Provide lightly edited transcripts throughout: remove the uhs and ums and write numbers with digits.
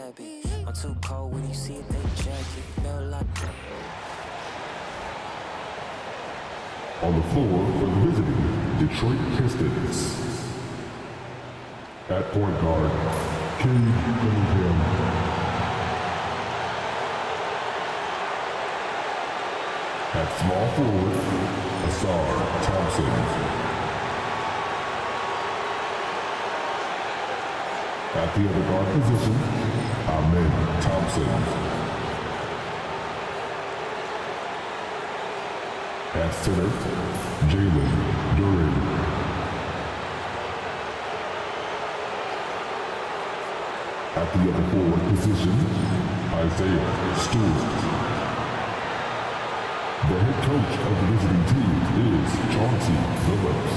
habit. I'm too cold when you see it, they jacket. Feel like On the floor for the visiting Detroit Pistons. At point guard, King Cunningham. At small forward, Asar Thompson. At the other guard position, ANTMAN Thompson. At center, Jalen Duran. At the other forward position, Isaiah Stewart. The head coach of the visiting team is Chauncey Phillips.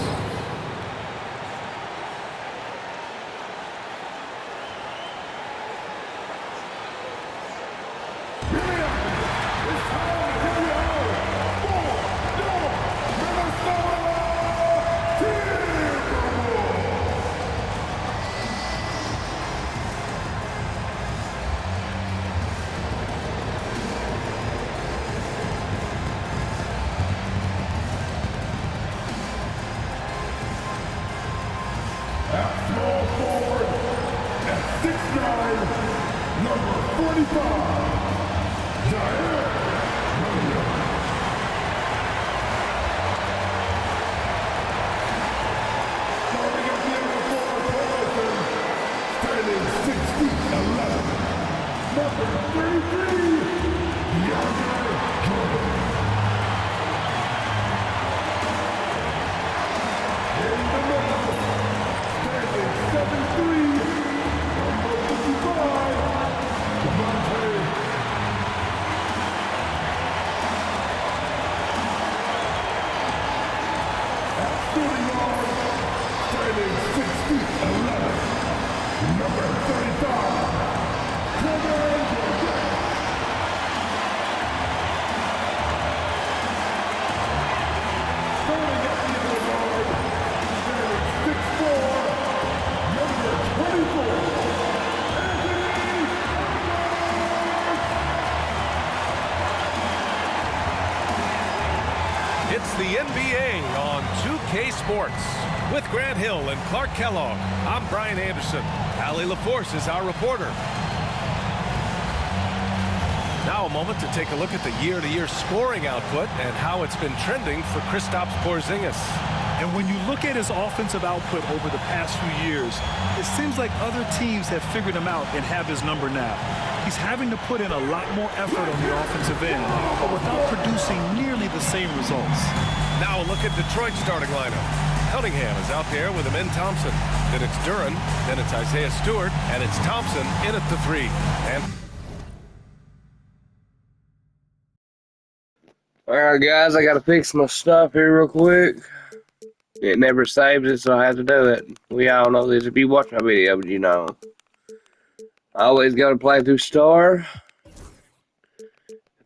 It's the NBA on 2K Sports. With Grant Hill and Clark Kellogg, I'm Brian Anderson. Allie LaForce is our reporter. Now a moment to take a look at the year-to-year scoring output and how it's been trending for Kristaps Porzingis. And when you look at his offensive output over the past few years, it seems like other teams have figured him out and have his number now. He's having to put in a lot more effort on the offensive end, but without producing nearly the same results. Now a look at Detroit's starting lineup. Cunningham is out there with Amen Thompson. Then it's Duran, then it's Isaiah Stewart, and it's Thompson in at the 3. And Alright guys, I gotta fix my stuff here real quick. It never saved it, so I had to do it. We all know this. If you watch my video, but you know. I always gotta play through star.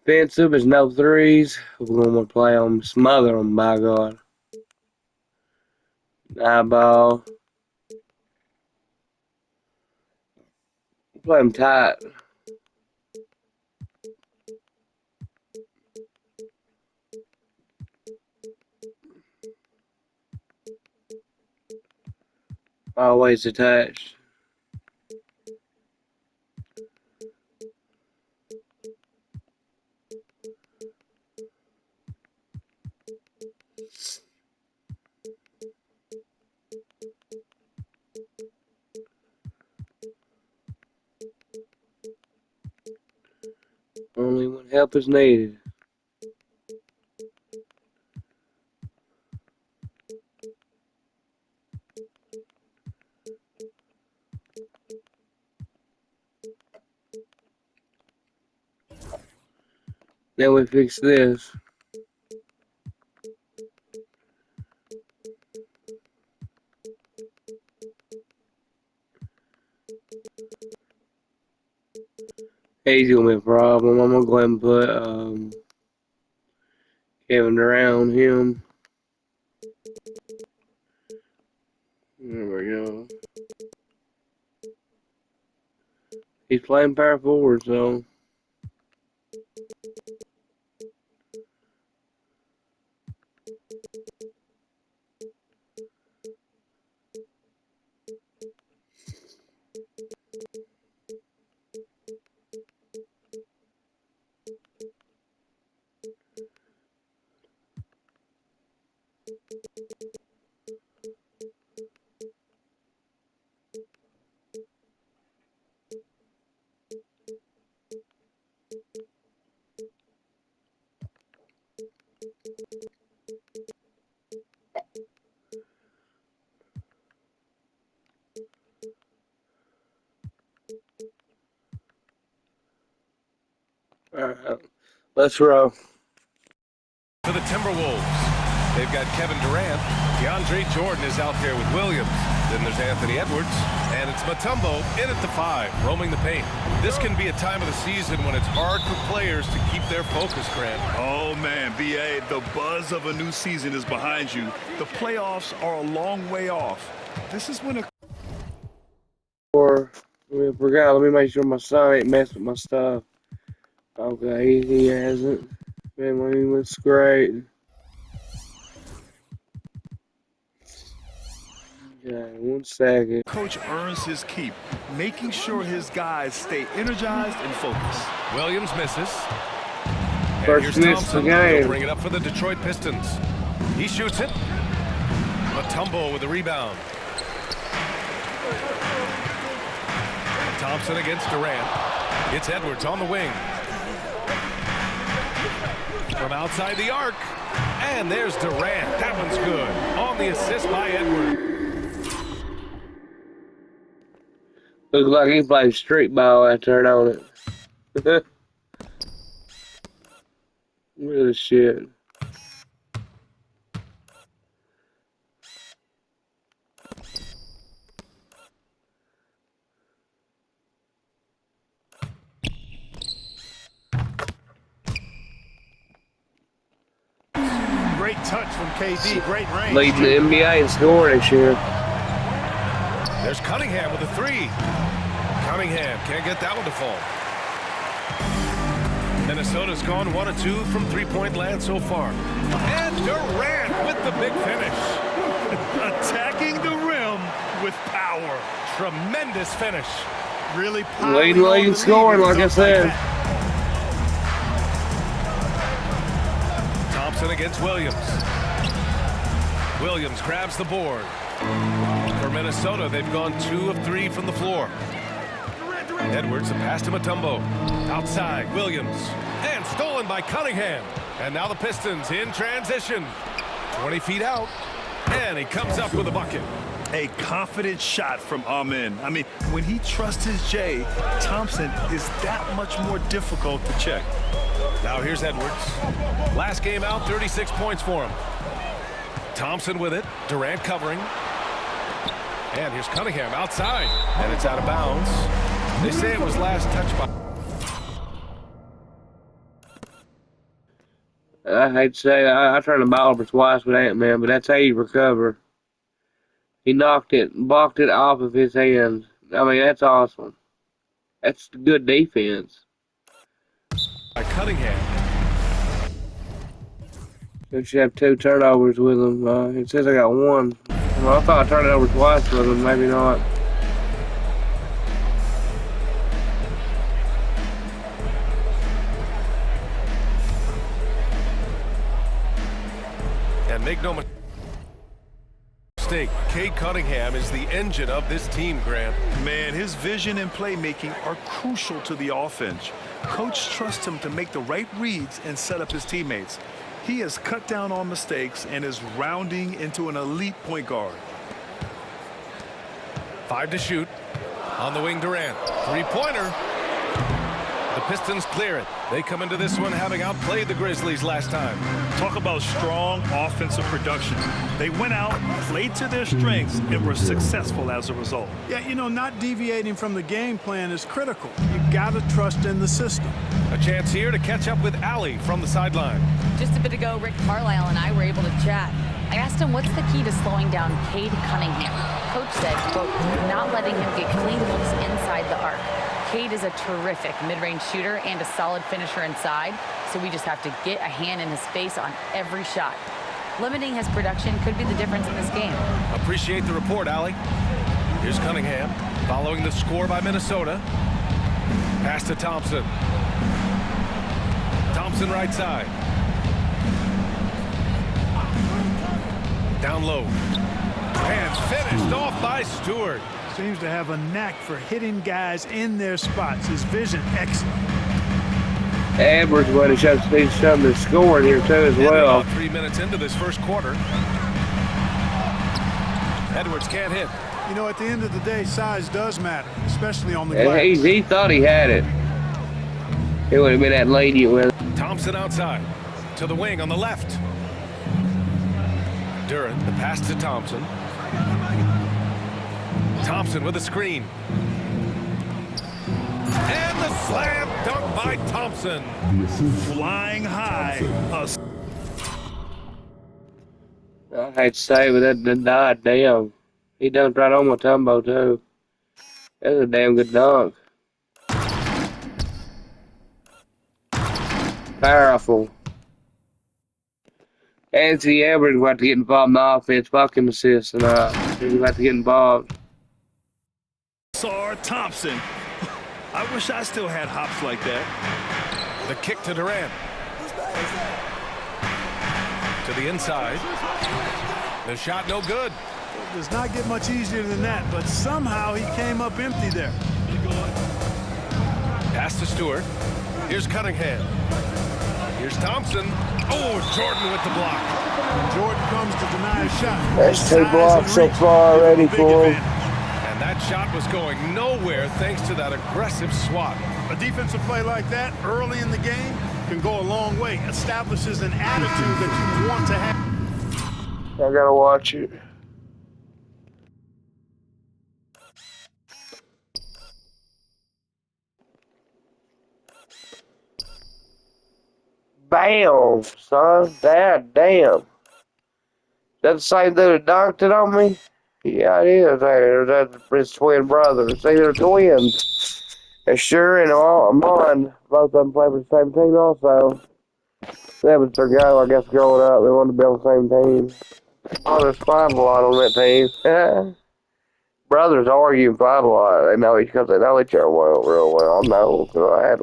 Defensive is no threes. We're gonna play on smother them, by God. Eyeball. Play them tight. Always attached. Only when help is needed. Then we fix this. He's gonna be a problem. I'm gonna go ahead and put Kevin around him. There we go. He's playing power forward, so. Alright, let's roll. For the Timberwolves, they've got Kevin Durant. DeAndre Jordan is out there with Williams. Then there's Anthony Edwards. And it's Mutombo in at the 5, roaming the paint. This can be a time of the season when it's hard for players to keep their focus, Grant. Oh, man, B.A., the buzz of a new season is behind you. The playoffs are a long way off. This is when a... I forgot, let me make sure my son ain't messing with my stuff. Okay, he hasn't. Man, he looks great. Okay, 1 second. Coach earns his keep, making sure his guys stay energized and focused. Williams misses. And First here's miss of Thompson. the game. He'll bring it up for the Detroit Pistons. He shoots it. Mutombo with the rebound. Thompson against Durant. It's Edwards on the wing. From outside the arc. And there's Durant. That one's good. On the assist by Edwards. Looks like he played street ball after it on it. Really shit. Great touch from KD, great range. Leading the NBA in scoring this year. There's Cunningham with a 3. Cunningham can't get that one to fall. Minnesota's gone 1 of 2 from three-point land so far. And Durant with the big finish. Attacking the rim with power. Tremendous finish. Really Leading scoring, like I said. Thompson against Williams. Williams grabs the board. For Minnesota, they've gone 2 of 3 from the floor. Edwards, a pass to Mutombo. Outside, Williams. And stolen by Cunningham. And now the Pistons in transition. 20 feet out. And he comes up with a bucket. A confident shot from ANTMAN. I mean, when he trusts his J, Thompson is that much more difficult to check. Now here's Edwards. Last game out, 36 points for him. Thompson with it. Durant covering. And here's Cunningham outside. And it's out of bounds. They say it was last touched by... I hate to say I turned the ball over twice with ANTMAN, but that's how you recover. He blocked it off of his hands. I mean, that's awesome. That's good defense. By Cunningham. You should have 2 turnovers with him. It says I got 1. Well, I thought I turned it over twice with him. Maybe not. And make no mistake, Cade Cunningham is the engine of this team, Grant. Man, his vision and playmaking are crucial to the offense. Coach trusts him to make the right reads and set up his teammates. He has cut down on mistakes and is rounding into an elite point guard. 5 to shoot. On the wing, Durant. 3-pointer. The Pistons clear it. They come into this one having outplayed the Grizzlies last time. Talk about strong offensive production. They went out, played to their strengths, and were successful as a result. Yeah, you know, not deviating from the game plan is critical. You gotta trust in the system. A chance here to catch up with Allie from the sideline. Just a bit ago, Rick Carlisle and I were able to chat. I asked him what's the key to slowing down Cade Cunningham. Coach said, quote, not letting him get clean looks inside the arc. Cade is a terrific mid-range shooter and a solid finisher inside, so we just have to get a hand in his face on every shot. Limiting his production could be the difference in this game. Appreciate the report, Allie. Here's Cunningham, following the score by Minnesota. Pass to Thompson. Thompson right side. Down low. And finished off by Stewart. Seems to have a knack for hitting guys in their spots. His vision excellent. Edwards going to show something to score here too as well. About 3 minutes into this first quarter. Edwards can't hit. You know, at the end of the day, size does matter, especially on the glass. He thought he had it. It would have been that lady with. Thompson outside to the wing on the left. Duran, the pass to Thompson. Thompson with a screen. And the slam dunk by Thompson. Flying high. I hate to say, but that died. Damn. He dunked right on Mutombo too. That was a damn good dunk. Powerful. Anthony Edwards about to get involved in the offense. Fucking assists and he's about to get involved. Sar Thompson. I wish I still had hops like that. The kick to Durant. To the inside. The shot no good. It does not get much easier than that, but somehow he came up empty there. Pass to Stewart. Here's Cunningham. Here's Thompson. Oh, Jordan with the block. When Jordan comes to deny a shot. That's 2 blocks so far already for him. And that shot was going nowhere thanks to that aggressive swat. A defensive play like that early in the game can go a long way. Establishes an attitude that you want to have. I gotta watch it. Bam, son. Damn. Is that the same dude that dunked it on me? Yeah, it is. That's his twin brothers. See, they're twins. And sure, and Amon, both of them play for the same team also. That was their guy, I guess, growing up. They wanted to be on the same team. Oh, there's five a lot on that team. Brothers argue and fight a lot. They know each because they know each other real well. I know. So I had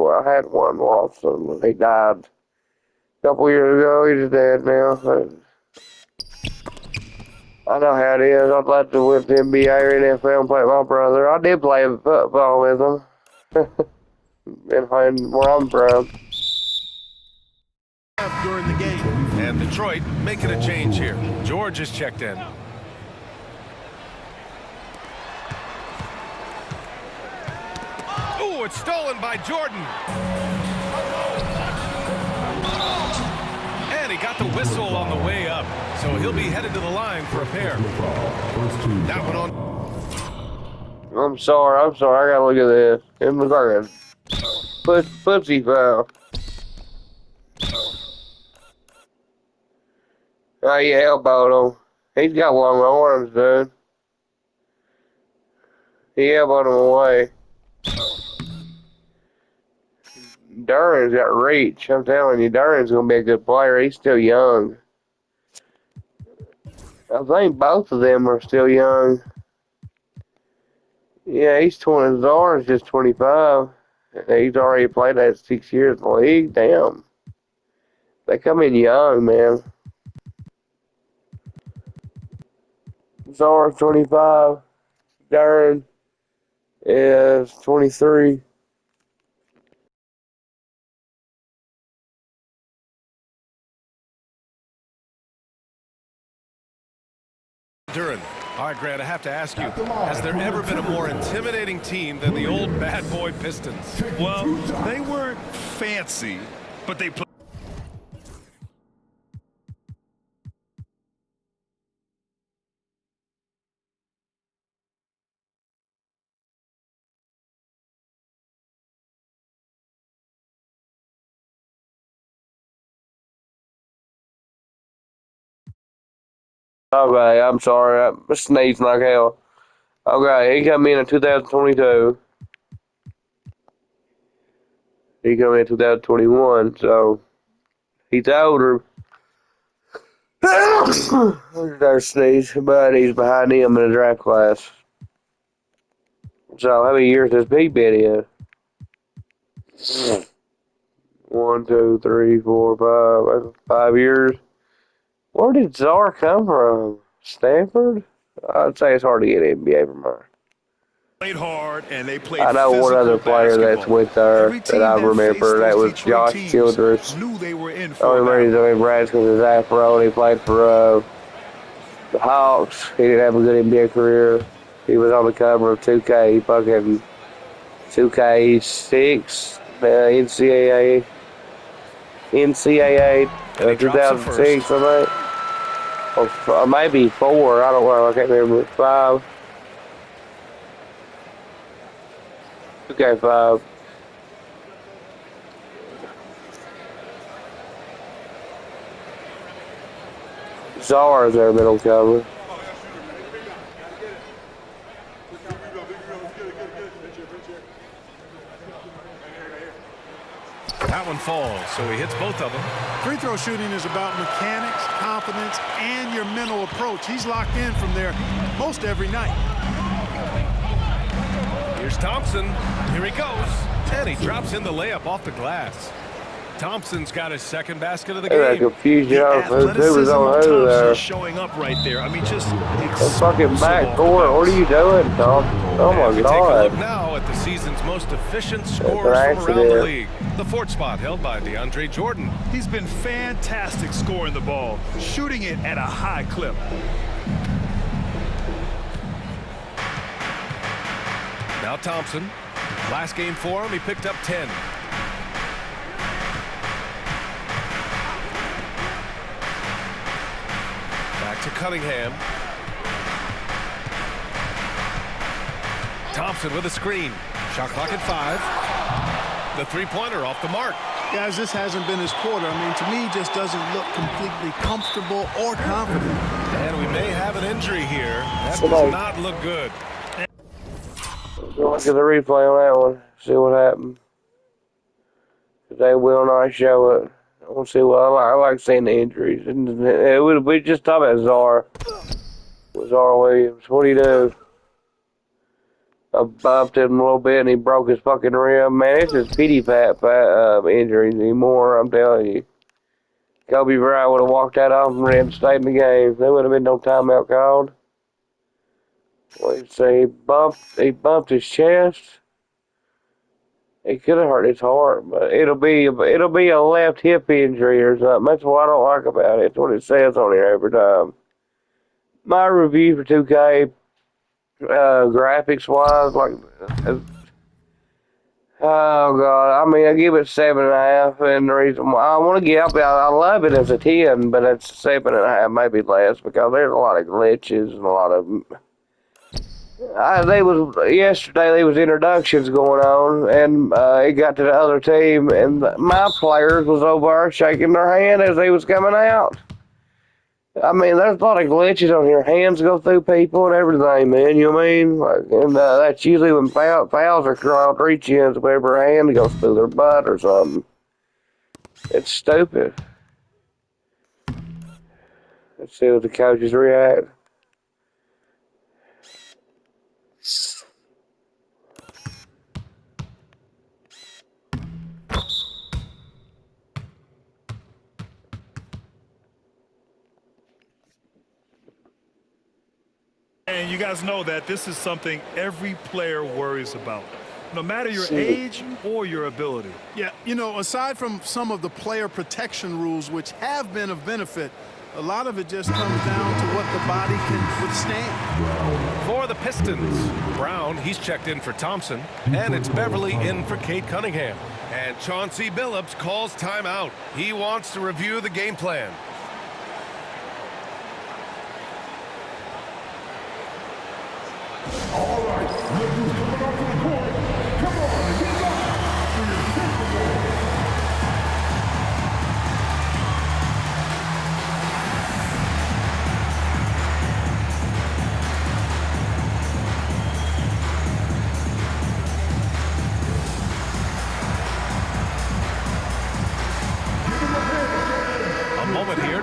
one lost him. He died a couple years ago. He's dead now. But I know how it is. I'd like to win the NBA or NFL and play with my brother. I did play football with him. And where I'm from. During the game. And Detroit making a change here. George is checked in. Oh, it's stolen by Jordan. And he got the whistle on the way up. So he'll be headed to the line for a pair. That one on. I'm sorry. I gotta look at this. It looks like a footsie foul. Oh, he elbowed him. He's got long arms, dude. He elbowed him away. Duran's got reach. I'm telling you, Duran's going to be a good player. He's still young. I think both of them are still young. Yeah, he's 20. Czar's just 25. He's already played that 6 years in the league. Damn. They come in young, man. Czar's 25. Duran is 23. Duran. All right, Grant, I have to ask you, has there ever been a more intimidating team than the old bad boy Pistons? Well, they weren't fancy, but they played. Okay, I'm sorry. I sneezed like hell. Okay, he come in 2022. He coming in 2021, so he's older. Our sneeze, but he's behind him in the draft class. So how many years has he been in? 1, 2, 3, 4, 5. 5 years. Where did Czar come from? Stanford? I'd say it's hard to get NBA from her. Played hard and they played I know one other player that's with her that I remember. That was Josh Childress. Knew they were in The for only reason he Brad's because of his afro and he played for the Hawks. He didn't have a good NBA career. He was on the cover of 2K, fucking 2K6, NCAA 2006, I think. Or maybe 4, I don't know, I can't remember. 5. 2K5. Czar is their middle cover. That one falls, so he hits both of them. Free throw shooting is about mechanics, confidence, and your mental approach. He's locked in from there most every night. Here's Thompson. Here he goes. And he drops in the layup off the glass. Thompson's got his second basket of the game. Confusion of who was on who there. Showing up right there. I mean, just the fucking backcourt. What are you doing, Tom? Oh my Take a God! look now at the season's most efficient scorers from around the league. The fourth spot held by DeAndre Jordan. He's been fantastic scoring the ball, shooting it at a high clip. Now Thompson. Last game for him, he picked up 10. Back to Cunningham. Thompson with a screen. Shot clock at 5. The three-pointer off the mark. Guys, this hasn't been his quarter. I mean, to me, he just doesn't look completely comfortable or confident. And we may have an injury here. That does not look good. Look at the replay on that one. See what happened. They will not show it. I want to see what I like seeing the injuries. We just talked about Czar. Czar Williams. What do you do? I bumped him a little bit and he broke his fucking rim. Man, it's just pity pat injuries anymore, I'm telling you. Kobe Bryant would have walked that off and ran stayed in the game. There would have been no timeout called. What did he say? He bumped his chest. He could have hurt his heart, but it'll be a left hip injury or something. That's what I don't like about it. It's what it says on here every time. My review for 2K, graphics wise, like, oh God, I mean, I give it 7.5, and the reason why I want to give it, I love it as a 10, but it's 7.5, maybe less, because there's a lot of glitches and a lot of. Yesterday there was introductions going on, and it got to the other team, and my players was over there shaking their hand as they was coming out. I mean, there's a lot of glitches on here. Hands go through people and everything, man. You know what I mean? Like, and that's usually when fouls are called 3 chins, whenever a hand goes through their butt or something. It's stupid. Let's see what the coaches react. And you guys know that this is something every player worries about, no matter your age or your ability. Yeah, you know, aside from some of the player protection rules, which have been of benefit, a lot of it just comes down to what the body can withstand. For the Pistons, Brown, he's checked in for Thompson, and it's Beverly in for Kate Cunningham. And Chauncey Billups calls timeout. He wants to review the game plan. All right, look who's coming off to the court. Come on, get live for your Timberwolves.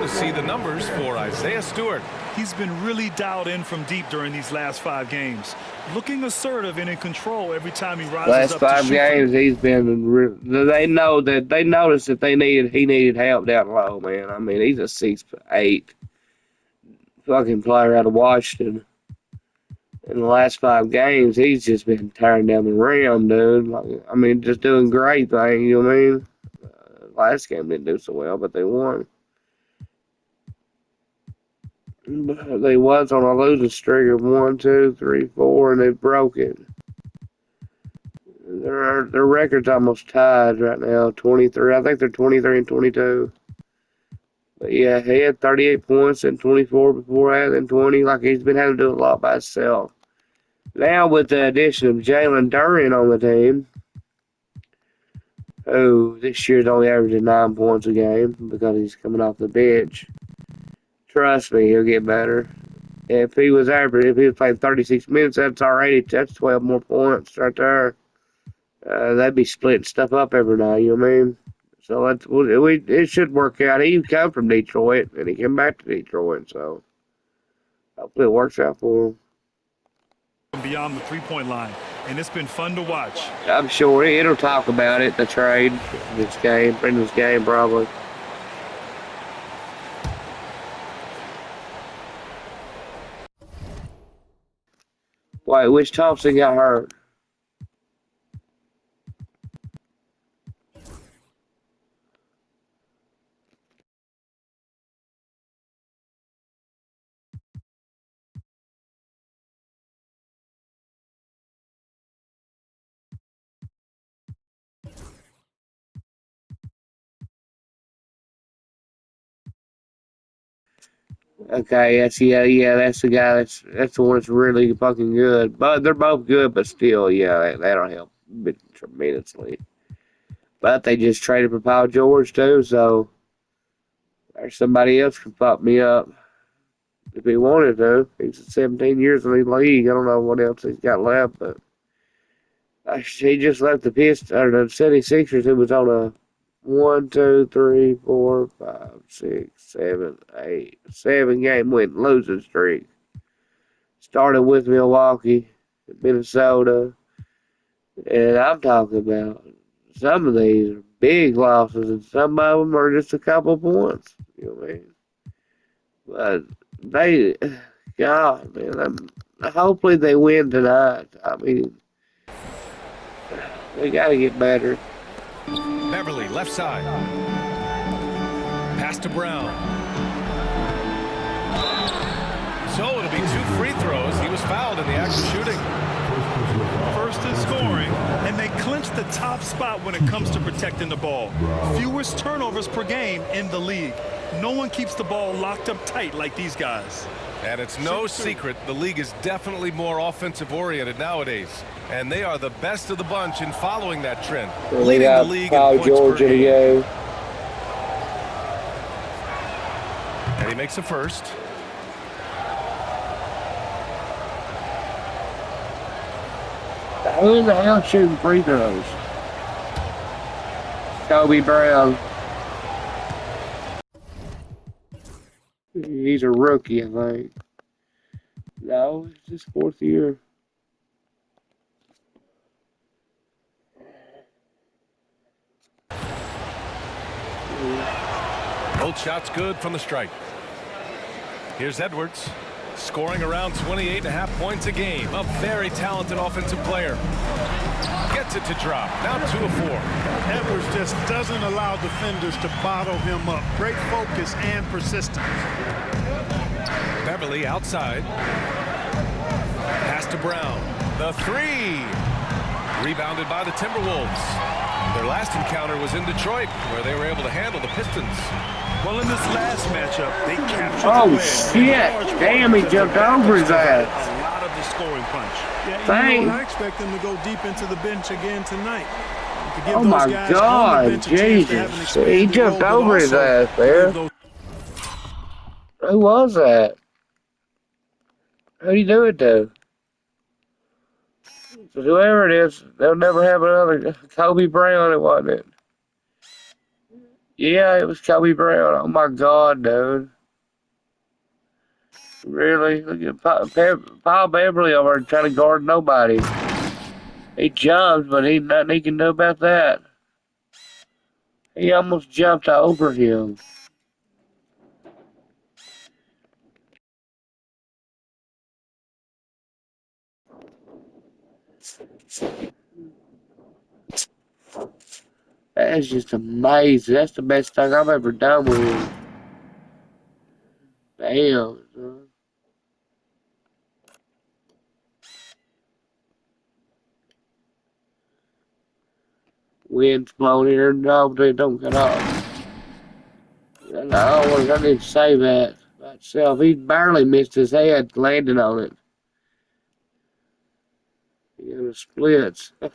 see the numbers for Isaiah Stewart. He's been really dialed in from deep during these last 5 games. Looking assertive and in control every time he rises Last up 5 to shoot. games, he's been. They know that they noticed that he needed help down low, man. I mean, he's a 6'8" fucking player out of Washington. In the last 5 games, he's just been tearing down the rim, dude. Like, I mean, just doing great things. You know what I mean? Last game didn't do so well, but they won. But they was on a losing streak of 1, 2, 3, 4, and they broke it. Their record's almost tied right now, 23. I think they're 23 and 22. But yeah, he had 38 points and 24 before that, and 20. Like, he's been having to do a lot by himself. Now with the addition of Jalen Duren on the team, who this year's only averaging 9 points a game because he's coming off the bench. Trust me, he'll get better. If he was playing 36 minutes, that's 12 more points right there. They'd be splitting stuff up every night, you know what I mean? So it should work out. He come from Detroit, and he came back to Detroit, so hopefully it works out for him. Beyond the three-point line, and it's been fun to watch. I'm sure it'll talk about it, the trade, Brendan's game, probably. Wait, which Thompson got hurt? Okay, that's the guy that's the one that's really fucking good. But they're both good, but still, yeah, they don't help tremendously. But they just traded for Paul George too, so there's somebody else can fuck me up if he wanted to. He's 17 years in the league. I don't know what else he's got left, but he just left the Pistons or the 76ers. Who was on a 1, 2, 3, 4, 5, 6, 7, 8, 7-game losing streak. Started with Milwaukee, Minnesota, and I'm talking about some of these are big losses, and some of them are just a couple points. You know what I mean? But God, man, hopefully they win tonight. I mean, they got to get better. Beverly, left side. Pass to Brown. So it'll be 2 free throws. He was fouled in the act of shooting. First in scoring, and they clinch the top spot when it comes to protecting the ball. Fewest turnovers per game in the league. No one keeps the ball locked up tight like these guys. And it's no secret the league is definitely more offensive-oriented nowadays. And they are the best of the bunch in following that trend. Leading the league in points George per game. And he makes a first. Who in the hell shooting free throws? Kobe Brown. He's a rookie, I think. No, it's his 4th year. Both shots good from the stripe. Here's Edwards, scoring around 28.5 points a game. A very talented offensive player. Gets it to drop. Now 2 of 4. Edwards just doesn't allow defenders to bottle him up. Great focus and persistence. Beverly outside. Pass to Brown. The 3. Rebounded by the Timberwolves. Their last encounter was in Detroit, where they were able to handle the Pistons. Well, in this last matchup, they captured the win. Shit. Damn, he jumped over his ass. A lot of the scoring punch. Yeah, you know what? I expect them to go deep into the bench again tonight. To give Oh those my guys God, on the bench a chance to have an Jesus. He expanded jumped role, but over his also ass there. give those- Who was that? Who'd he do it to? So whoever it is, they'll never have another Kobe Brown, it wasn't it? Yeah, it was Kobe Brown. Oh my God, dude. Really? Look at Paul Beverly over there trying to guard nobody. He jumps, but ain't nothing he can do about that. He almost jumped over him. That is just amazing. That's the best thing I've ever done with him. Damn, son. Wind's blowing here. No, they don't cut off. And I didn't say that myself. He barely missed his head landing on it. He got a splits. Look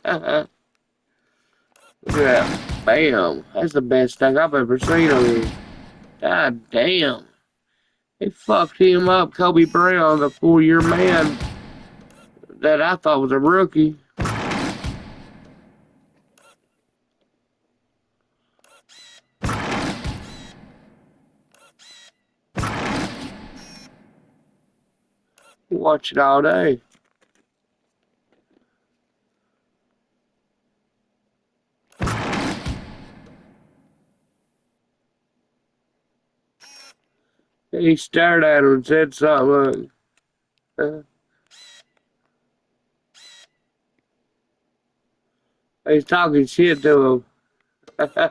at that. Bam. That's the best thing I've ever seen of him. God damn. He fucked him up, Kobe Brown, the 4-year man that I thought was a rookie. Watch it all day. He stared at him and said something like, he's talking shit to him.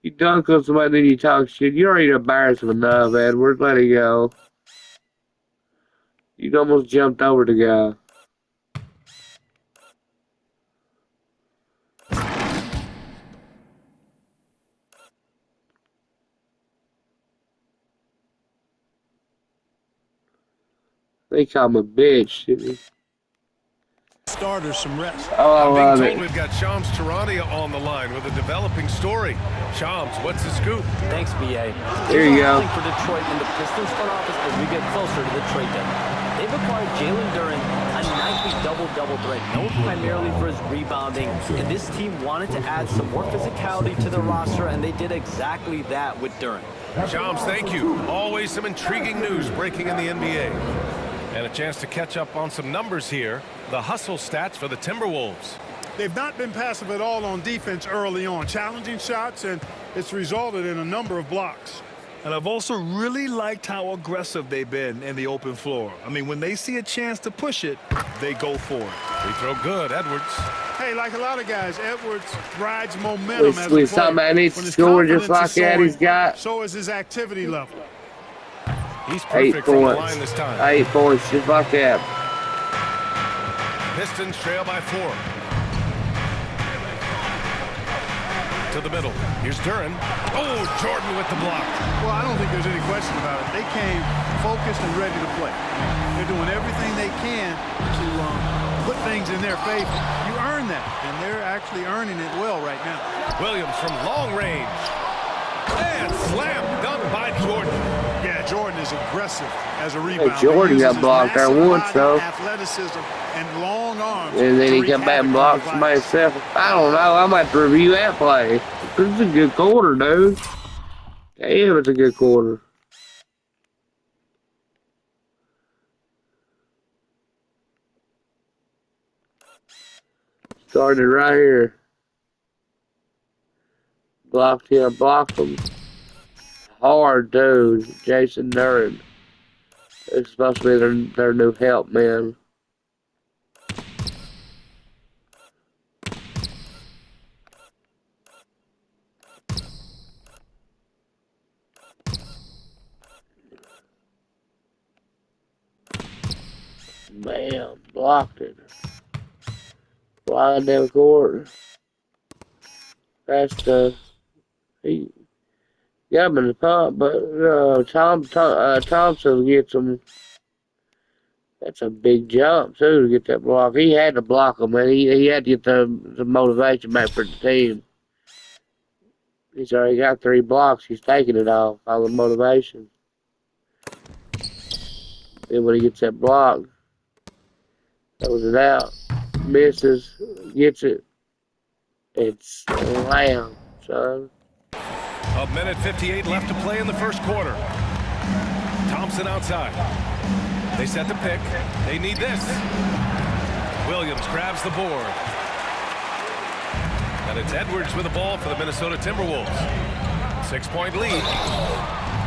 You dunk on somebody, then you talk shit. You're already embarrassed enough, Edward. Let it go. You almost jumped over the guy. They call him a bitch, didn't he? Starters some rest. Oh, I I'm being love told it. we've got Shams Charania on the line with a developing story. Shams, what's the scoop? Thanks, BA. There you go. For Detroit and the Pistons front office as we get closer to the trade deadline. They've acquired Jalen Duren, a nightly double-double threat, known primarily for his rebounding, and this team wanted to add some more physicality to the roster, and they did exactly that with Duren. Shams, thank you. Always some intriguing news breaking in the NBA. And a chance to catch up on some numbers here. The hustle stats for the Timberwolves. They've not been passive at all on defense early on. Challenging shots, and it's resulted in a number of blocks. And I've also really liked how aggressive they've been in the open floor. I mean, when they see a chance to push it, they go for it. Free throw good, Edwards. Hey, like a lot of guys, Edwards rides momentum as a We player. somebody needs When to his score just like confidence is that. He's soaring, got so is his activity level. He's 8 perfect from the points. line this time. 8 points, just like that. Pistons trail by 4. To the middle. Here's Duren. Oh, Jordan with the block. Well, I don't think there's any question about it. They came focused and ready to play. They're doing everything they can to put things in their favor. You earn that, and they're actually earning it well right now. Williams from long range. And slam dunk by Jordan. Yeah, Jordan is aggressive as a rebounder. Jordan He got uses blocked there massive once, body, though. athleticism and long arms. And then to he wreak come back and havoc block on your somebody body. himself. I don't know. I might review that play. This is a good quarter, dude. Damn, it's a good quarter. Started right here. Blocked him. Blocked him. Hard, dude. Jason Duren. It's supposed to be their new help, man. Bam, blocked it. Flying down the court. That's he got him in the pump, but Thompson gets him. That's a big jump too to get that block. He had to block him, man. He had to get the motivation back for the team. He's already got 3 blocks. He's taking it off all the motivation. Then when he gets that block, throws it out. Misses. Gets it. It's slam, son. A minute 58 left to play in the first quarter. Thompson outside. They set the pick. They need this. Williams grabs the board. And it's Edwards with the ball for the Minnesota Timberwolves. 6-point lead.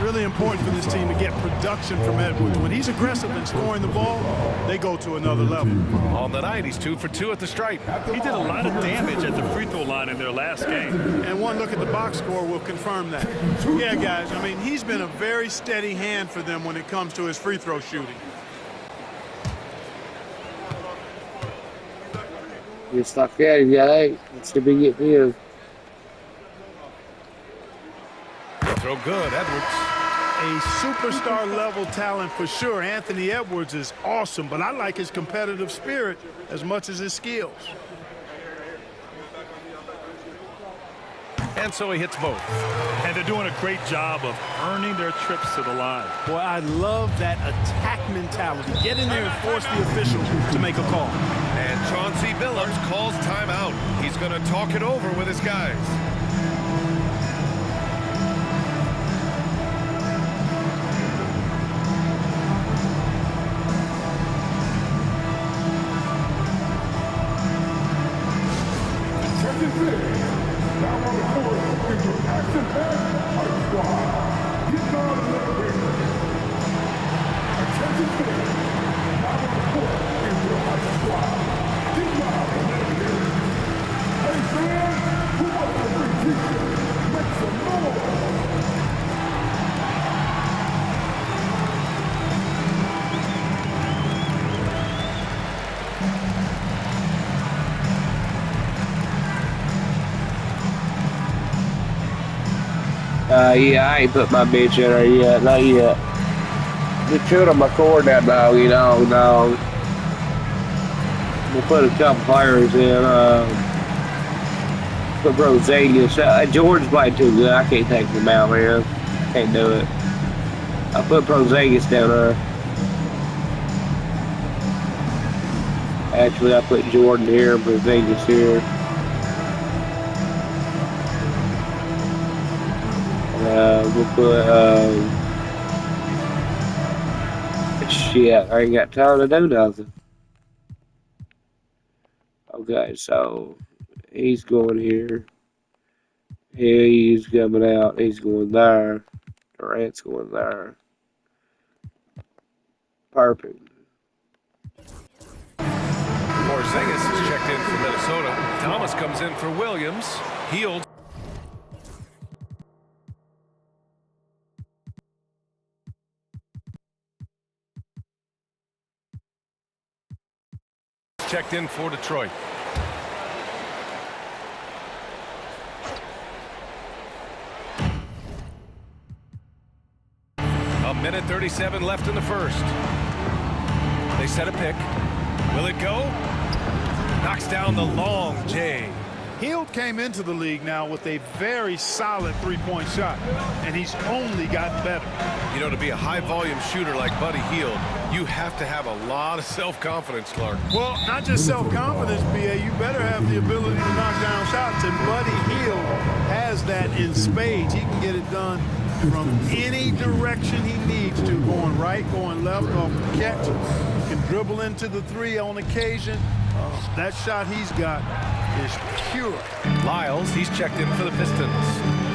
Really important for this team to get production from Edwards. When he's aggressive and scoring the ball, they go to another level. On the night, he's 2 for 2 at the stripe. He did a lot of damage at the free throw line in their last game. And one look at the box score will confirm that. Yeah, guys, I mean, he's been a very steady hand for them when it comes to his free throw shooting. Just like that, he got 8. Let's see if we can get his. Throw good, Edwards. A superstar level talent for sure. Anthony Edwards is awesome, but I like his competitive spirit as much as his skills. And so he hits both. And they're doing a great job of earning their trips to the line. Boy, I love that attack mentality. Get in there and force the official to make a call. And Chauncey Billups calls timeout. He's going to talk it over with his guys. Yeah, I ain't put my bitch in there yet, not yet. Just chewed on my cord, that dog, you know, dog. We'll put a couple players in, put Prozingis. George's playing too good, I can't take him out, man. Can't do it. I put Prozingis down there. Actually, I put Jordan here and Prozingis here. We'll put, shit, I ain't got time to do nothing. Okay, so, he's going here. He's coming out, he's going there. Durant's going there. Perfect. Porzingis is checked in for Minnesota. Thomas comes in for Williams. Healed. Checked in for Detroit. A minute 37 left in the first. They set a pick. Will it go? Knocks down the long J. Hield came into the league now with a very solid three-point shot, and he's only gotten better. You know, to be a high-volume shooter like Buddy Hield, you have to have a lot of self-confidence, Clark. Well, not just self-confidence, B.A. You better have the ability to knock down shots, and Buddy Hield has that in spades. He can get it done from any direction he needs to, going right, going left, off the catch. He can dribble into the three on occasion. That shot he's got is pure. Lyles, he's checked in for the Pistons.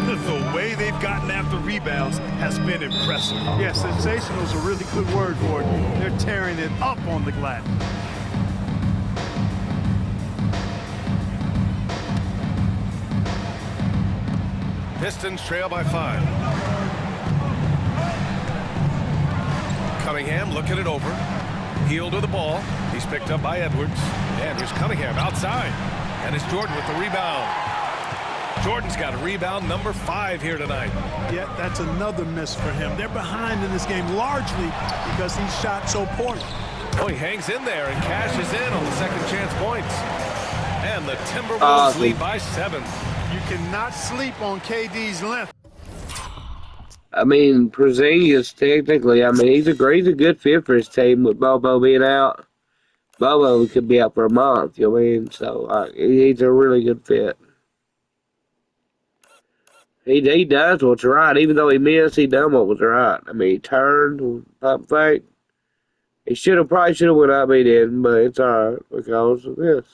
The way they've gotten after rebounds has been impressive. Yeah, sensational is a really good word for it. They're tearing it up on the glass. Pistons trail by 5. Cunningham looking it over. Hield to the ball. He's picked up by Edwards. And here's Cunningham outside. And it's Jordan with the rebound. Jordan's got a rebound number 5 here tonight. Yeah, that's another miss for him. They're behind in this game largely because he shot so poorly. Oh, he hangs in there and cashes in on the second chance points. And the Timberwolves lead by 7. You cannot sleep on KD's length. I mean, Porzingis technically, I mean, he's a good fit for his team with Bobo being out. Bobo could be out for a month, you know what I mean? So he's a really good fit. He does what's right. Even though he missed, he done what was right. I mean, he turned, pump fake. He probably should have went up, but he didn't. But it's alright because of this.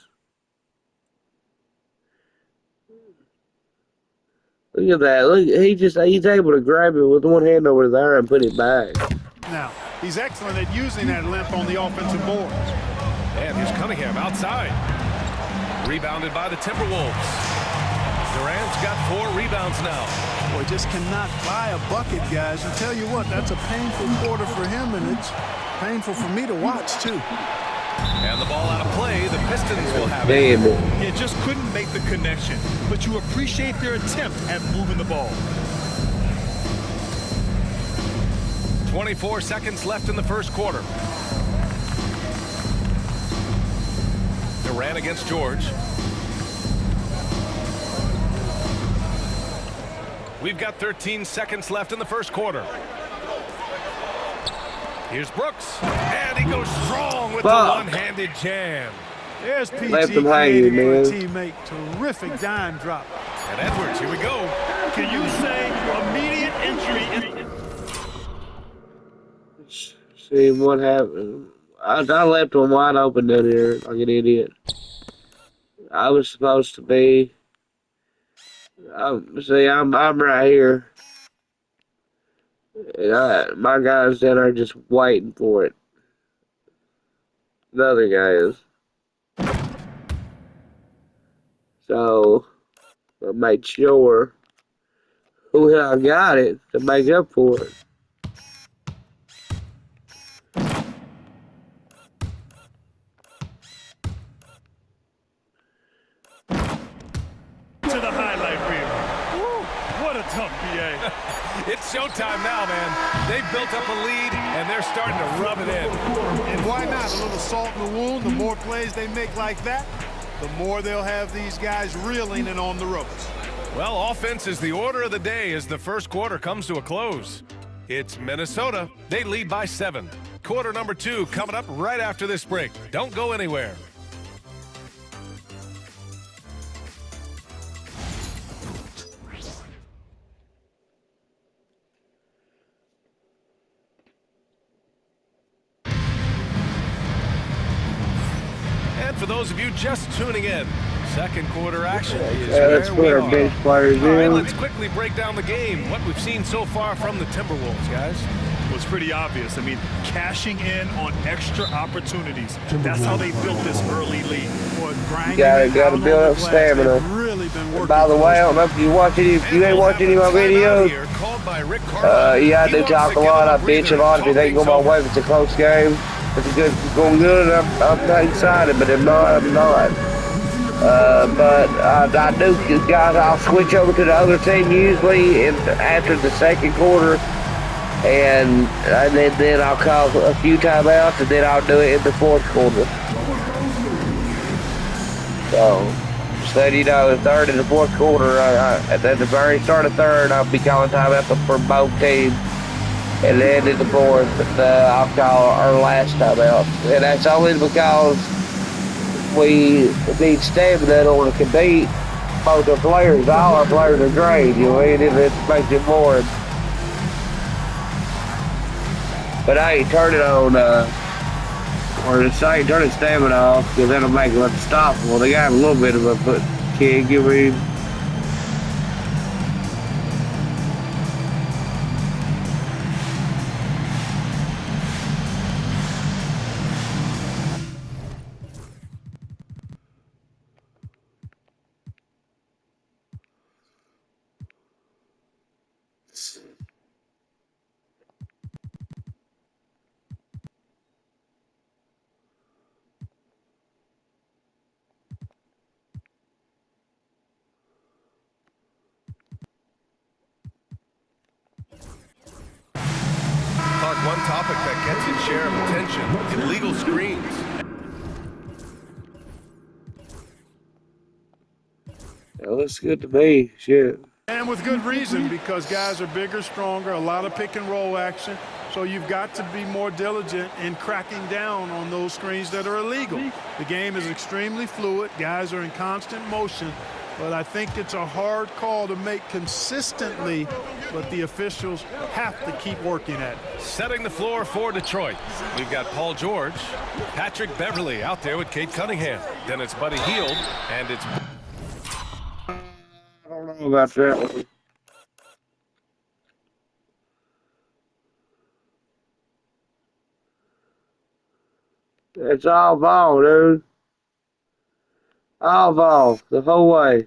Look at that. Look, he's able to grab it with one hand over there and put it back. Now, he's excellent at using that length on the offensive boards. And here's Cunningham outside. Rebounded by the Timberwolves. Durant's got 4 rebounds now. Boy, just cannot buy a bucket, guys. I tell you what, that's a painful quarter for him, and it's painful for me to watch, too. And the ball out of play. The Pistons will have it. Damn it. You just couldn't make the connection, but you appreciate their attempt at moving the ball. 24 seconds left in the first quarter. Durant against George. We've got 13 seconds left in the first quarter. Here's Brooks. And he goes strong with the one-handed jam. There's PG Left him hanging, creating for a man. teammate. Terrific dime drop. And Edwards, here we go. Can you say immediate entry? See what happened. I left one wide open down here like an idiot. I was supposed to be. See, I'm right here. And my guy's down there just waiting for it. The other guy is. So, I made sure who I got it to make up for it. To the highlight reel. Woo, what a tough PA. It's showtime now, man. They've built up a lead, and they're starting to rub it in. And why not? A little salt in the wound. The more plays they make like that, the more they'll have these guys reeling and on the ropes. Well, offense is the order of the day as the first quarter comes to a close. It's Minnesota. They lead by 7. Quarter number 2 coming up right after this break. Don't go anywhere. And for those of you just tuning in, second quarter action is Let's put our bench players All right, in. let's quickly break down the game. What we've seen so far from the Timberwolves, guys. Was pretty obvious. I mean, cashing in on extra opportunities. That's how they built this early lead. Boy, grinding Gotta it out on build the up glass. stamina. They've really been working. By the way, I don't know if you watch any. If you ain't watched any of my videos, yeah, I do talk a lot. I bitch a lot. If it ain't going my way, if it's a close game, if it's going good, I'm not excited. But if not, I'm not. But I do, guys. I'll switch over to the other team usually after the second quarter. And then I'll call a few timeouts, and then I'll do it in the fourth quarter. So, you know, the third and the fourth quarter, at the very start of third, I'll be calling timeouts for both teams. And then in the fourth, I'll call our last timeout. And that's only because we need stamina in order to compete. Both our players, all our players are great, you know, and it makes it more. But I ain't turn it on, or just I ain't turning stamina off, because that'll make it unstoppable. They got a little bit of a kick, you mean. Talk one topic that gets its share of attention: illegal screens. That looks good to me. Shit. And with good reason, because guys are bigger, stronger, a lot of pick and roll action. So you've got to be more diligent in cracking down on those screens that are illegal. The game is extremely fluid. Guys are in constant motion. But I think it's a hard call to make consistently, but the officials have to keep working at it. Setting the floor for Detroit. We've got Paul George, Patrick Beverly out there with Cade Cunningham. Then it's Buddy Hield, and it's... I don't know about that one. It's all ball, dude. All ball, the whole way.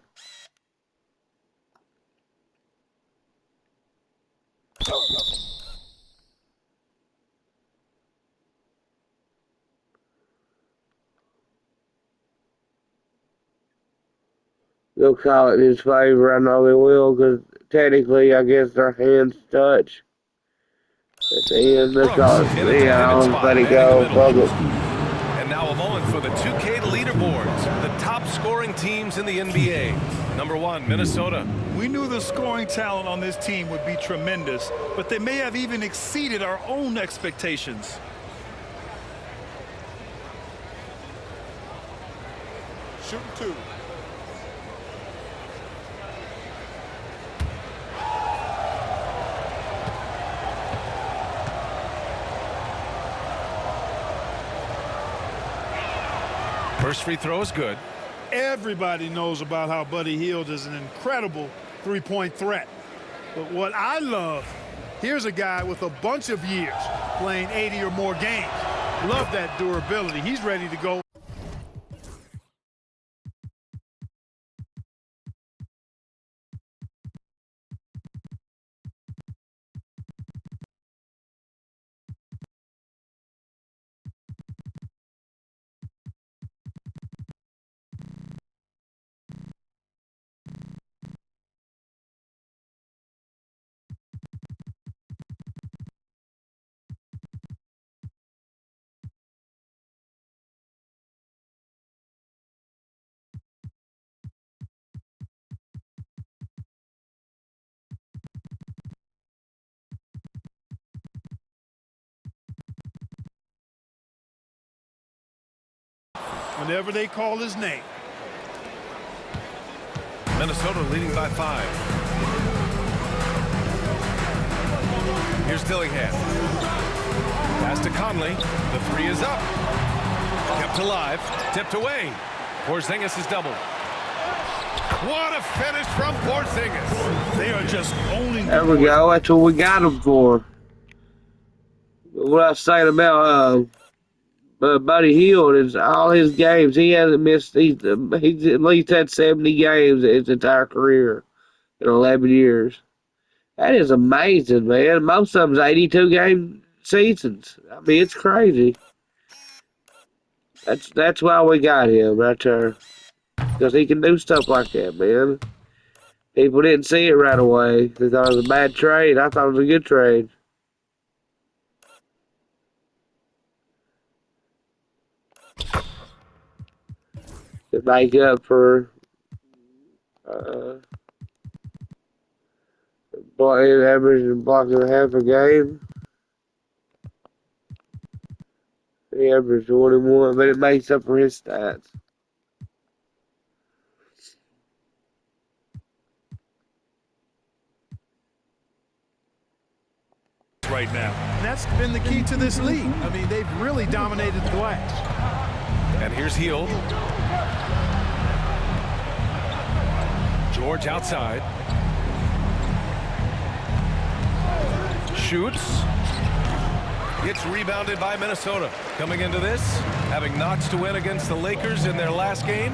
They'll call it in his favor. I know they will, because technically, I guess their hands touch. At the end, they'll call it. Let it go. Fuck it. And now a moment for the 2K leaderboards. The top scoring teams in the NBA. Number 1, Minnesota. We knew the scoring talent on this team would be tremendous, but they may have even exceeded our own expectations. Shooting 2. First free throw is good. Everybody knows about how Buddy Hield is an incredible three-point threat. But what I love, here's a guy with a bunch of years playing 80 or more games. Love that durability. He's ready to go. Whenever they call his name. Minnesota leading by 5. Here's Dillingham. Pass to Conley. The 3 is up. Kept alive. Tipped away. Porzingis is doubled. What a finish from Porzingis. They are just owning the There we go. That's what we got him for. What I was saying about Buddy Hield is all his games. He hasn't missed. He's at least had 70 games in his entire career in 11 years. That is amazing, man. Most of them's 82 game seasons. I mean, it's crazy. That's why we got him right there, because he can do stuff like that, man. People didn't see it right away. They thought it was a bad trade. I thought it was a good trade. To make up for average and block and a half a game. He averaged 21, but it makes up for his stats. right now. And that's been the key to this league. I mean, they've really dominated the glass. And here's Hield. George outside. Shoots. Gets rebounded by Minnesota. Coming into this, having notch to win against the Lakers in their last game.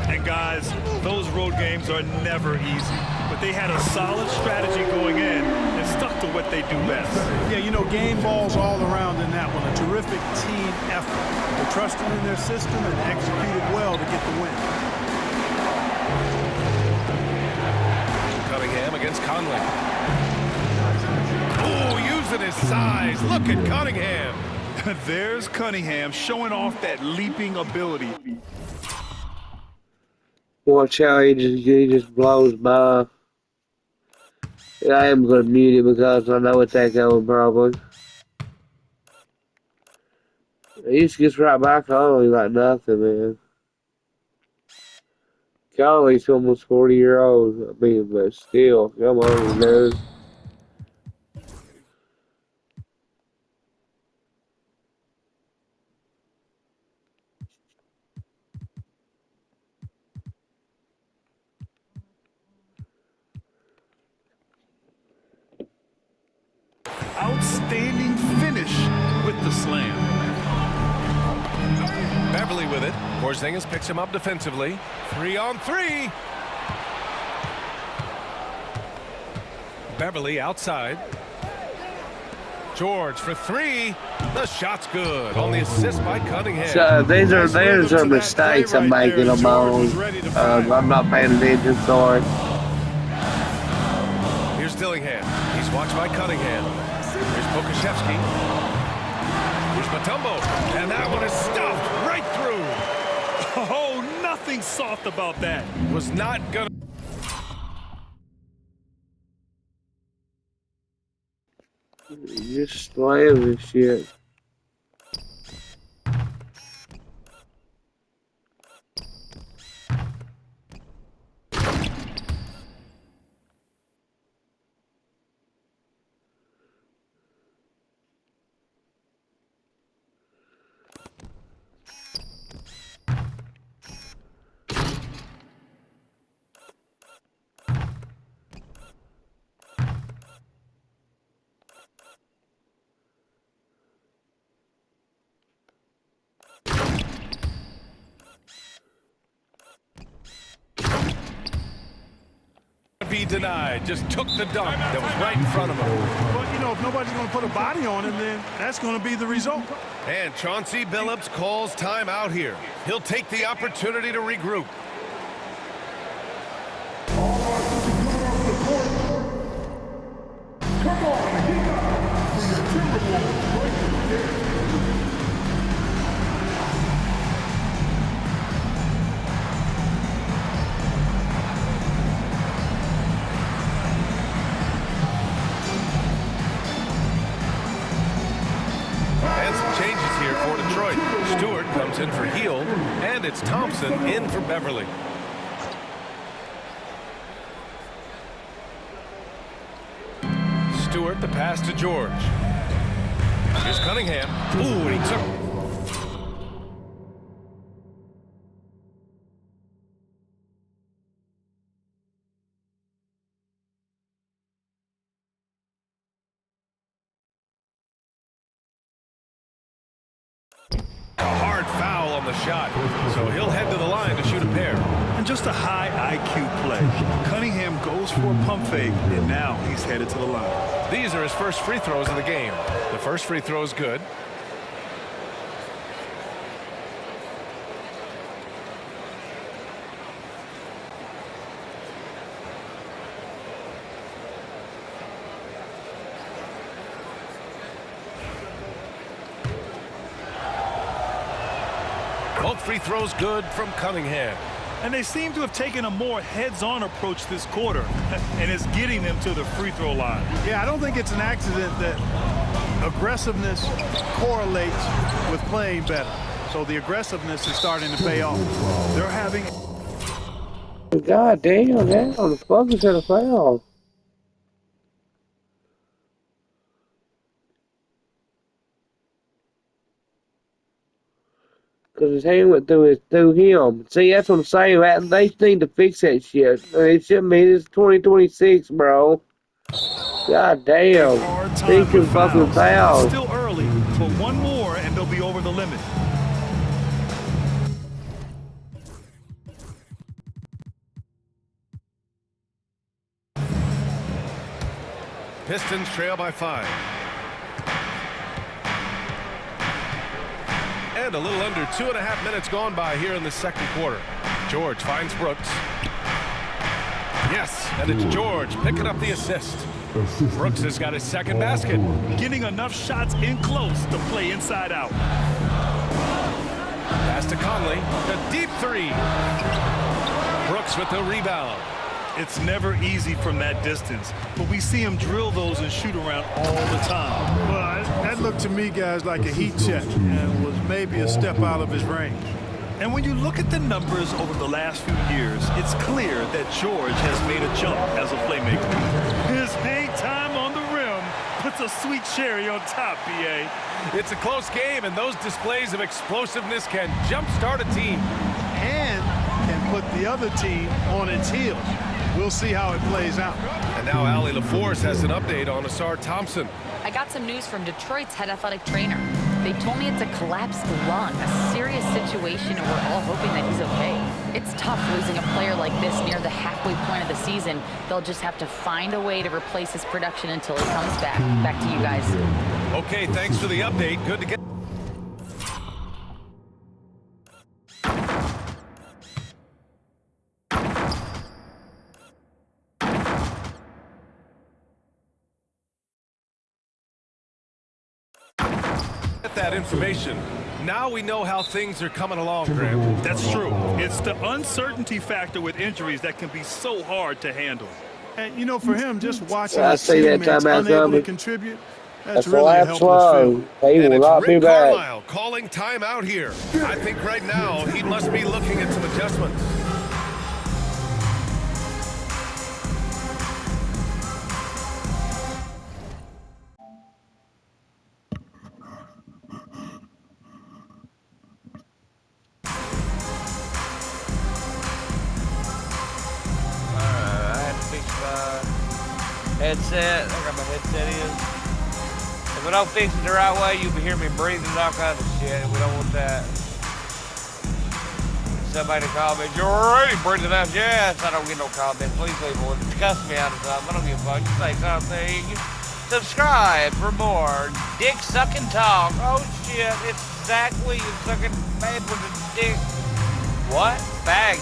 And guys, those road games are never easy. But they had a solid strategy going in and stuck to what they do best. Yeah, you know, game balls all around in that one. A terrific team effort. They trusted in their system and executed well to get the win. Cunningham against Conley. Oh, using his size. Look at Cunningham. There's Cunningham showing off that leaping ability. Watch how he just blows by. I am going to mute him because I know it's echoing probably. He just gets right back on him like nothing, man. Conley's almost 40-year-old. I mean, but still, come on, dude. Outstanding finish with the slam. Beverly with it. Porzingis picks him up defensively. 3-on-3. Beverly outside. George for three. The shot's good on the assist by Cunningham. So these are mistakes I'm making them on. I'm not paying attention, sorry. Here's Dillingham. He's watched by Cunningham. Here's Pokashevsky. Here's Mutombo. And that one is stuffed right through. Oh, nothing soft about that. Was not gonna. You just slam this shit. Be denied. Just took the dunk that was right in front of him. But, you know, if nobody's going to put a body on him, then that's going to be the result. And Chauncey Billups calls time out here. He'll take the opportunity to regroup. Come on, get up for your Timberwolves breaking game. And some changes here for Detroit. Stewart comes in for Heel, and it's Thompson in for Beverly. Stewart, the pass to George. Here's Cunningham. Ooh, and he took. A hard foul on the shot, so he'll head to the line to shoot a pair. And just a high IQ play. Cunningham goes for a pump fake, and now he's headed to the line. These are his first free throws of the game. The first free throw is good. Both free throws good from Cunningham. And they seem to have taken a more heads-on approach this quarter, and it's getting them to the free throw line. Yeah, I don't think it's an accident that aggressiveness correlates with playing better. So the aggressiveness is starting to pay off. They're having... God damn, man. The fuck is that a foul? Because his hand went through him. See, that's what I'm saying. They need to fix that shit. It shouldn't be. It's 2026, bro. God damn. They can fucking foul. Still early, but one more and they'll be over the limit. Pistons trail by 5. And a little under 2.5 minutes gone by here in the second quarter. George finds Brooks. Yes, and it's George picking up the assist. Brooks has got his second basket. Getting enough shots in close to play inside out. Pass to Conley. The deep three. Brooks with the rebound. It's never easy from that distance, but we see him drill those and shoot around all the time. Well, that looked to me, guys, like a heat check and was maybe a step out of his range. And when you look at the numbers over the last few years, it's clear that George has made a jump as a playmaker. His hang time on the rim puts a sweet cherry on top, B.A. It's a close game, and those displays of explosiveness can jumpstart a team. And can put the other team on its heels. We'll see how it plays out. And now Allie LaForce has an update on Asar Thompson. I got some news from Detroit's head athletic trainer. They told me it's a collapsed lung, a serious situation, and we're all hoping that he's okay. It's tough losing a player like this near the halfway point of the season. They'll just have to find a way to replace his production until he comes back. Back to you guys. Okay, thanks for the update. Good to get... that information. Now we know how things are coming along, Grant. That's true. It's the uncertainty factor with injuries that can be so hard to handle. And, you know, for him, just watching I his see that teammates timeout unable to coming. contribute, That's that's a really a lap helpless slow. feeling. He And will it's not be Rick back. Carlisle calling timeout here. I think right now he must be looking at some adjustments. I had to fix my headset. I got my headset in. If we don't fix it the right way, you'll be hearing me breathing and all kinds of shit, and we don't want that. Somebody call me, you're already breathing out. Yes, I don't get no comments. Please leave one. Cuss me out of something. I don't give a fuck. You say something. Subscribe for more dick sucking talk. Oh shit, it's Zach Williams sucking bad with a dick. What? Bag.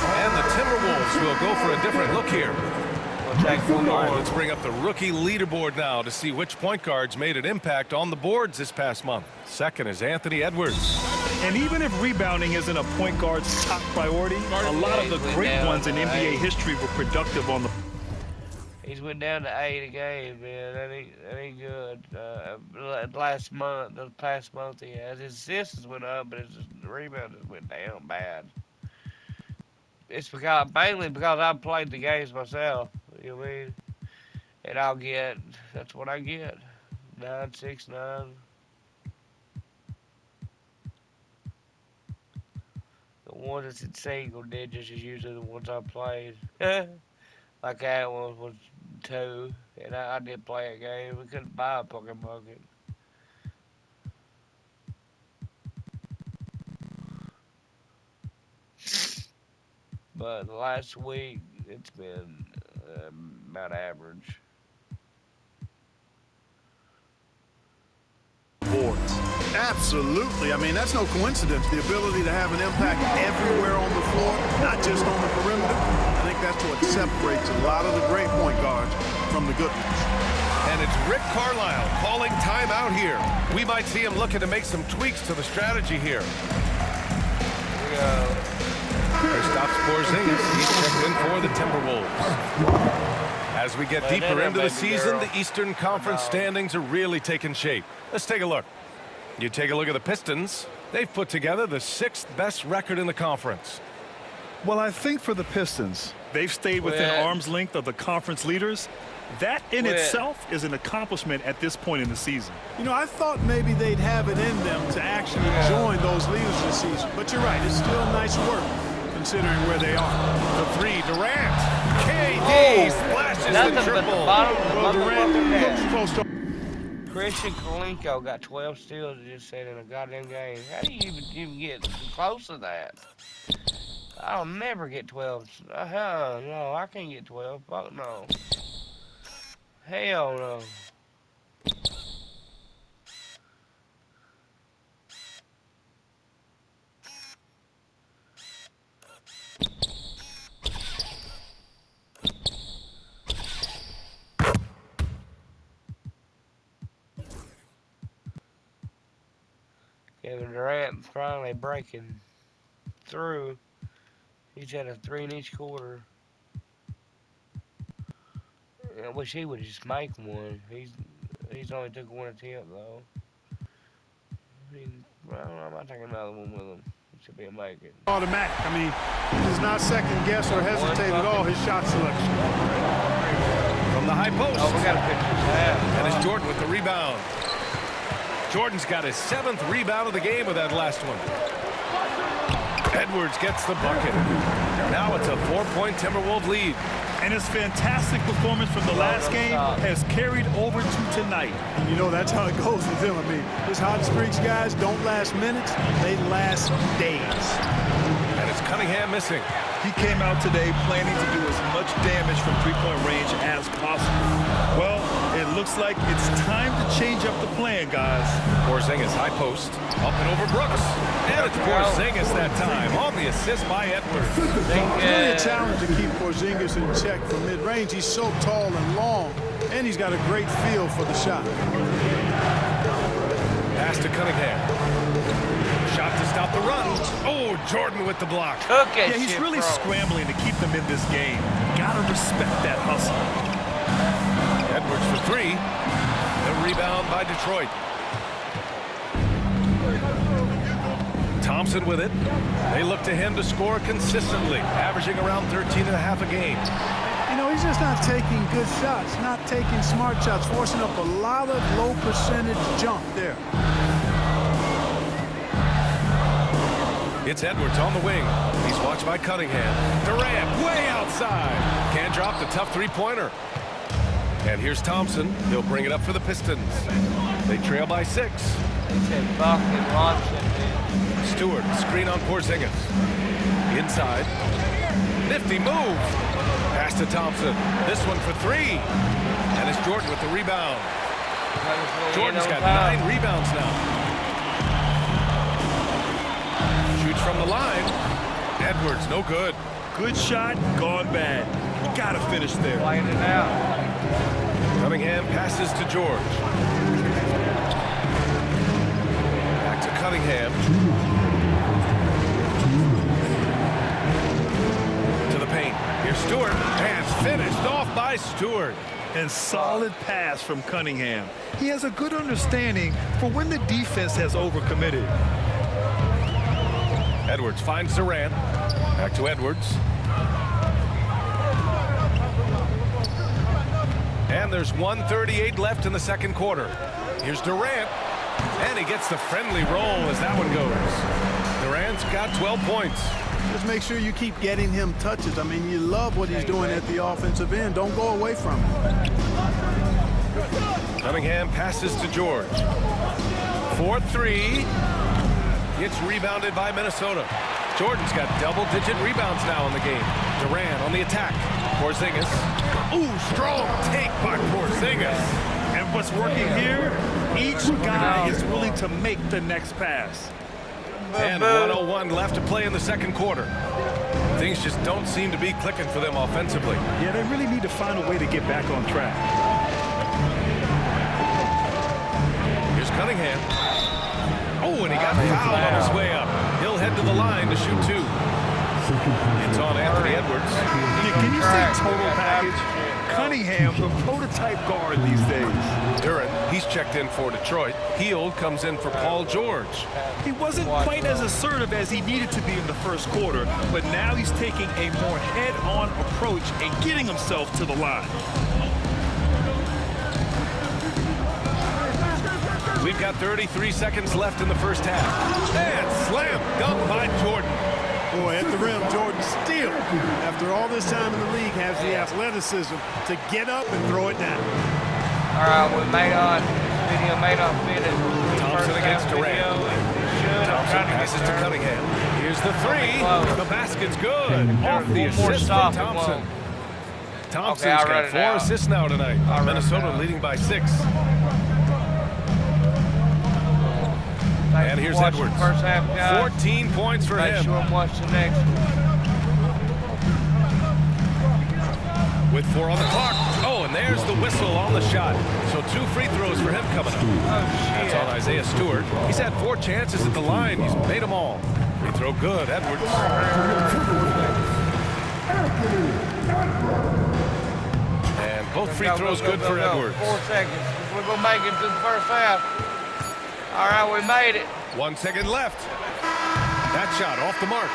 And the Timberwolves will go for a different look here. All right, let's bring up the rookie leaderboard now to see which point guards made an impact on the boards this past month. Second is Anthony Edwards. And even if rebounding isn't a point guard's top priority, a lot of the great ones in NBA history were productive on the... He's went down to 8 a game, man. That ain't good. Last month, the past month he has. His assists went up, but his rebound just went down bad. It's because mainly because I've played the games myself. You know what I mean? And that's what I get. 9, 6, 9. The one that's in single digits is usually the ones I played. Like that one was 2, and I did play a game. We couldn't buy a fucking bucket. But the last week, it's been about average. boards. Absolutely. I mean, that's no coincidence. The ability to have an impact everywhere on the floor, not just on the perimeter. I think that's what separates a lot of the great point guards from the good ones. And it's Rick Carlisle calling timeout here. We might see him looking to make some tweaks to the strategy here. Here we go. There stops Porzingis. He's checked in for the Timberwolves. As we get deeper into the season, the Eastern Conference standings are really taking shape. Let's take a look. You take a look at the Pistons. They've put together the 6th best record in the conference. Well, I think for the Pistons, they've stayed within arm's length of the conference leaders. That in itself is an accomplishment at this point in the season. You know, I thought maybe they'd have it in them to actually join those leaders this season. But you're right, it's still nice work considering where they are. The 3, Durant. KD splashes the triple. Well, Durant looks close to... Christian Kolinko got 12 steals just said in a goddamn game. How do you even get close to that? I'll never get 12. Hell no, I can't get 12. Fuck no. Hell no. Kevin Durant finally breaking through. He's had a 3 in each quarter. I wish he would just make one. He's only took one attempt though. I mean, I don't know, I might take another one with him. It should be a make it. Automatic. I mean, he does not second guess or hesitate at all his shot selection. From the high post. Oh, we got a picture. And it's Jordan with the rebound. Jordan's got his 7th rebound of the game with that last one. Edwards gets the bucket. Now it's a 4-point Timberwolves lead. And his fantastic performance from the last game has carried over to tonight. And you know, that's how it goes with him. I mean, his hot streaks, guys, don't last minutes. They last days. And it's Cunningham missing. He came out today planning to do as much damage from three-point range as possible. Well, it looks like it's time to change up the plan, guys. Porzingis high post, up and over Brooks. And it's Porzingis that time on the assist by Edwards. Really a challenge to keep Porzingis in check from mid-range. He's so tall and long, and he's got a great feel for the shot. Pass to Cunningham. Shot to stop the run. Oh, Jordan with the block. Yeah, he's really scrambling to keep them in this game. Gotta respect that hustle. Edwards for 3. The rebound by Detroit. Thompson with it. They look to him to score consistently, averaging around 13.5 a game. You know, he's just not taking good shots, not taking smart shots, forcing up a lot of low percentage jump there. It's Edwards on the wing. He's watched by Cunningham. Durant way outside. Can't drop the tough three-pointer. And here's Thompson. He'll bring it up for the Pistons. They trail by 6. Stewart, screen on Porzingis. Inside. Nifty move. Pass to Thompson. This one for 3. And it's Jordan with the rebound. Jordan's got 9 rebounds now. Shoots from the line. Edwards, no good. Good shot, gone bad. Gotta finish there. Playing it out. Cunningham passes to George. Back to Cunningham. To the paint. Here's Stewart. And finished off by Stewart. And solid pass from Cunningham. He has a good understanding for when the defense has overcommitted. Edwards finds Durant. Back to Edwards. And there's 1:38 left in the second quarter. Here's Durant. And he gets the friendly roll as that one goes. Durant's got 12 points. Just make sure you keep getting him touches. I mean, you love what he's doing at the offensive end. Don't go away from it. Cunningham passes to George. 4-3. It's rebounded by Minnesota. Jordan's got double-digit rebounds now in the game. Durant on the attack. Porzingis. Ooh, strong take by Porzingis. And what's working here, each guy is willing to make the next pass. And 1:01 left to play in the second quarter. Things just don't seem to be clicking for them offensively. Yeah, they really need to find a way to get back on track. Here's Cunningham. Oh, and he got fouled on his way up. He'll head to the line to shoot 2. It's on Anthony Edwards. Yeah, can you say total package? Cunningham, the prototype guard these days. Duran, he's checked in for Detroit. Hield comes in for Paul George. He wasn't quite as assertive as he needed to be in the first quarter, but now he's taking a more head-on approach and getting himself to the line. We've got 33 seconds left in the first half. And slam dunk by Jordan. Boy, at the rim, Jordan still, after all this time in the league, has the athleticism to get up and throw it down. All right, we may not, video may not fit it. Thompson against Durant. Thompson passes to Cunningham. Here's the 3. The basket's good. Off the assist from Thompson. Thompson's got 4 assists now tonight. Minnesota leading by 6. And here's Edwards. 14 points for him. With 4 on the clock. Oh, and there's the whistle on the shot. So 2 free throws for him coming up. That's on Isaiah Stewart. He's had 4 chances at the line. He's made them all. Free throw good. Edwards. And Both free throws good for Edwards. 4 seconds. We're going to make it to the first half. All right, we made it. 1 second left. That shot off the mark.